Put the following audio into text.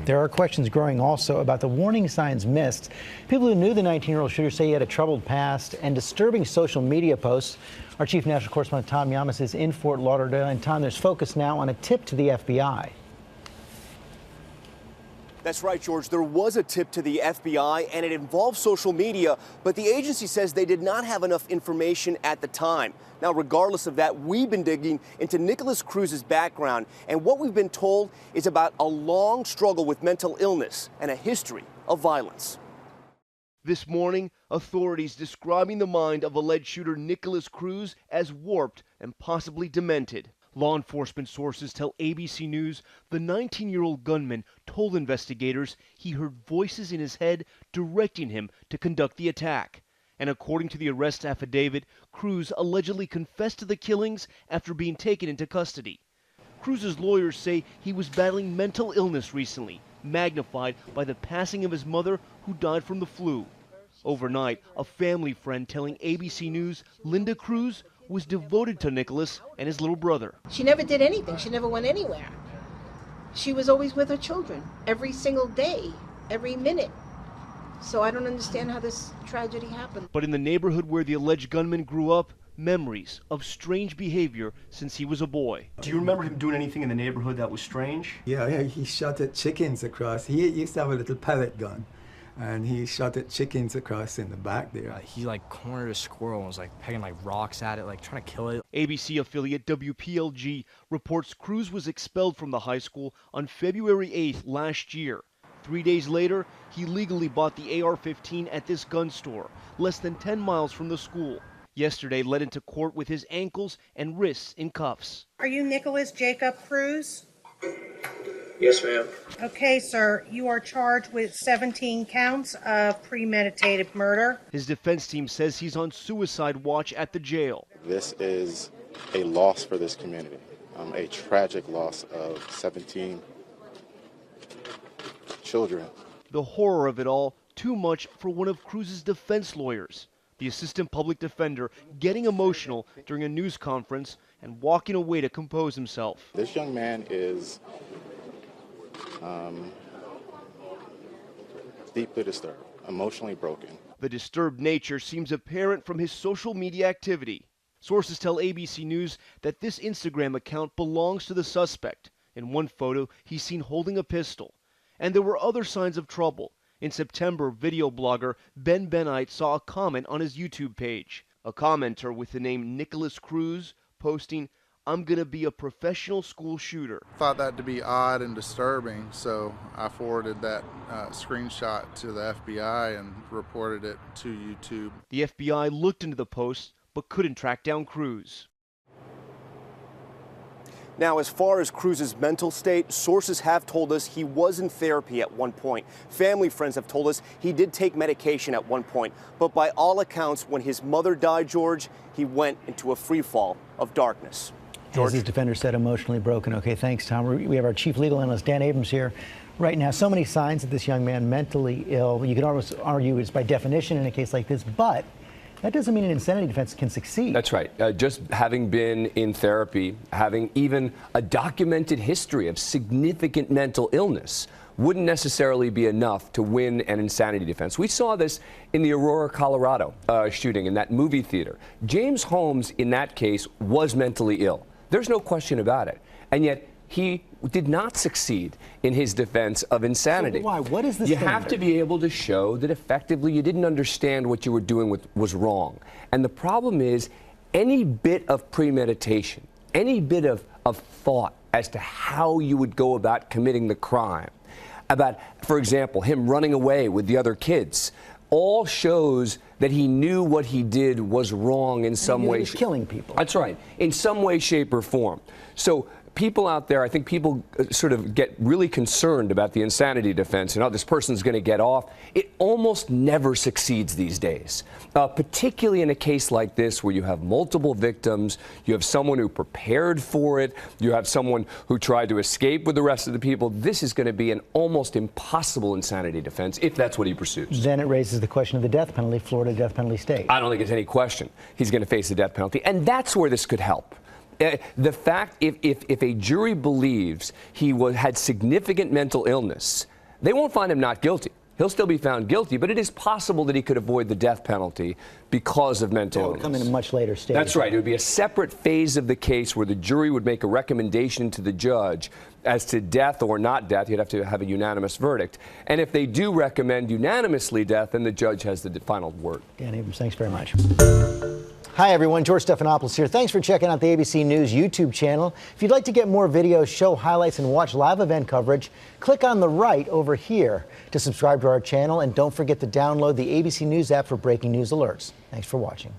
There are questions growing also about the warning signs missed. People who knew the 19-year-old shooter say he had a troubled past and disturbing social media posts. Our chief national correspondent Tom Yamas is in Fort Lauderdale. And Tom, there's focus now on a tip to the FBI. That's right, George. There was a tip to the FBI, and it involved social media, but the agency says they did not have enough information at the time. Now, regardless of that, we've been digging into Nikolas Cruz's background, and what we've been told is about a long struggle with mental illness and a history of violence. This morning, authorities describing the mind of alleged shooter Nikolas Cruz as warped and possibly demented. Law enforcement sources tell ABC News the 19-year-old gunman told investigators he heard voices in his head directing him to conduct the attack. And according to the arrest affidavit, Cruz allegedly confessed to the killings after being taken into custody. Cruz's lawyers say he was battling mental illness recently, magnified by the passing of his mother, who died from the flu. Overnight, a family friend telling ABC News Linda Cruz was devoted to Nikolas and his little brother. She never did anything. She never went anywhere. She was always with her children every single day, every minute. So I don't understand how this tragedy happened. But in the neighborhood where the alleged gunman grew up, memories of strange behavior since he was a boy. Do you remember him doing anything in the neighborhood that was strange? Yeah, he shot at chickens across. He used to have a little pellet gun, and he shot at chickens across in the back there. He like cornered a squirrel and was like pegging like rocks at it, like trying to kill it. ABC affiliate WPLG reports Cruz was expelled from the high school on February 8th last year. 3 days later, he legally bought the AR-15 at this gun store, less than 10 miles from the school. Yesterday led into court with his ankles and wrists in cuffs. Are you Nikolas Jacob Cruz? Yes, ma'am. Okay, sir. You are charged with 17 counts of premeditated murder. His defense team says he's on suicide watch at the jail. This is a loss for this community, a tragic loss of 17 children. The horror of it all, too much for one of Cruz's defense lawyers. The assistant public defender getting emotional during a news conference and walking away to compose himself. This young man is deeply disturbed, emotionally broken. The disturbed nature seems apparent from his social media activity. Sources tell ABC News that this Instagram account belongs to the suspect. In one photo, he's seen holding a pistol. And there were other signs of trouble. In September, video blogger Ben Benite saw a comment on his YouTube page. A commenter with the name Nikolas Cruz posting, "I'm gonna be a professional school shooter." Thought that to be odd and disturbing, so I forwarded that screenshot to the FBI and reported it to YouTube. The FBI looked into the post but couldn't track down Cruz. Now, as far as Cruz's mental state, sources have told us he was in therapy at one point. Family friends have told us he did take medication at one point. But by all accounts, when his mother died, George, he went into a free fall of darkness. As his defender said, emotionally broken. Okay, thanks, Tom. We have our chief legal analyst, Dan Abrams, here right now. So many signs that this young man mentally ill. You could almost argue it's by definition in a case like this, but that doesn't mean an insanity defense can succeed. That's right. Just having been in therapy, having even a documented history of significant mental illness wouldn't necessarily be enough to win an insanity defense. We saw this in the Aurora, Colorado shooting in that movie theater. James Holmes, in that case, was mentally ill. There's no question about it. And yet he did not succeed in his defense of insanity. So why? What is the You standard? have to be able to show that effectively you didn't understand what you were doing was wrong. And the problem is any bit of premeditation, any bit of thought as to how you would go about committing the crime, about, for example, him running away with the other kids, all shows that he knew what he did was wrong in some way. He was killing people. That's right, in some way, shape, or form. So people out there, I think people sort of get really concerned about the insanity defense and how this person's going to get off. It almost never succeeds these days, particularly in a case like this where you have multiple victims, you have someone who prepared for it, you have someone who tried to escape with the rest of the people. This is going to be an almost impossible insanity defense if that's what he pursues. Then it raises the question of the death penalty, Florida death penalty state. I don't think there's any question he's going to face the death penalty, and that's where this could help. The fact, if a jury believes he had significant mental illness, They won't find him not guilty. He'll still be found guilty, but it is possible that he could avoid the death penalty because of mental illness. Come in a much later stage. That's right. It would be a separate phase of the case where the jury would make a recommendation to the judge as to death or not death. You'd have to have a unanimous verdict. And if they do recommend unanimously death, then the judge has the final word. Dan Abrams, thanks very much. Hi, everyone. George Stephanopoulos here. Thanks for checking out the ABC News YouTube channel. If you'd like to get more videos, show highlights, and watch live event coverage, click on the right over here to subscribe to our channel. And don't forget to download the ABC News app for breaking news alerts. Thanks for watching.